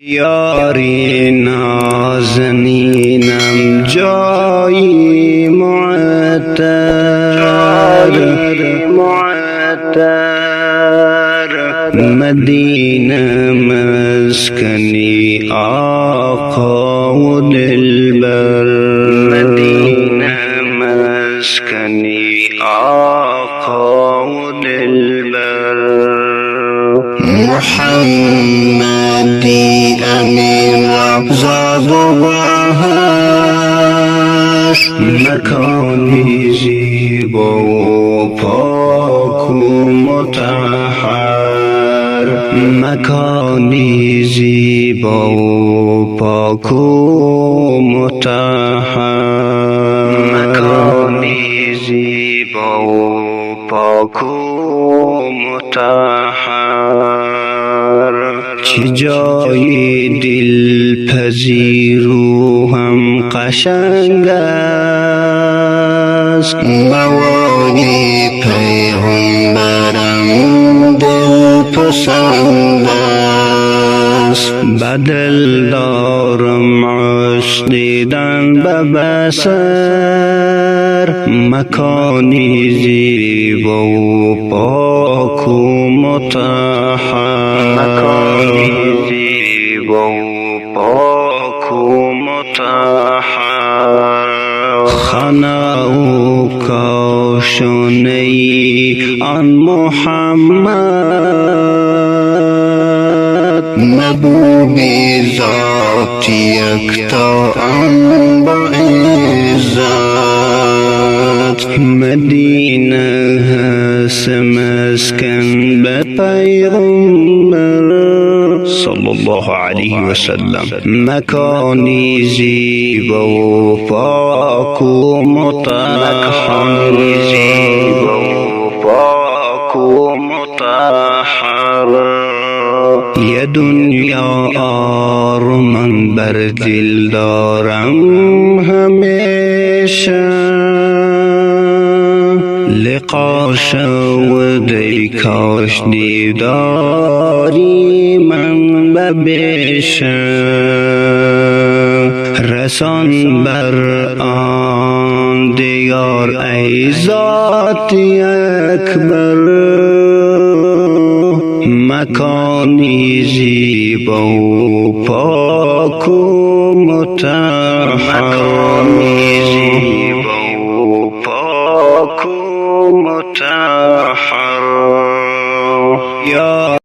یاری نازنینم جایی معطر مدینه مسکنی آقا و دلبر مدینه مسکنی آقا و دلبر محمدی امین زاد و هست مکانی زیبا و پاک و مطهر مکانی زیبا و پاک و مطهر مکانی زیبا و پاک و مطهر چه جای دلپذیر و هم قشنگ است موانی پیغمبرم دلپسند است بدل دارم عشق دیدن به بصر مکانی زیبا و پاک و مطهر مکانی زیبا و پاک و مطهر خنا و کاشانه ای آن محمد محبوبی ذات یکتا آن با عزت مدینه هست مسکن به پیغمبر صلی الله علیه و سلم مکانی زیبا و پاک و مطهر زیبا و پاک و مطهر یه دنیا آرمان بر دل دارم همیشه لقا شود ای کاش دیداری من ببیشه رسان بر آن دیار ای ذات اکبر مکانی زیبا و پاک و مطهر مکانی زیبا و پاک و مطهر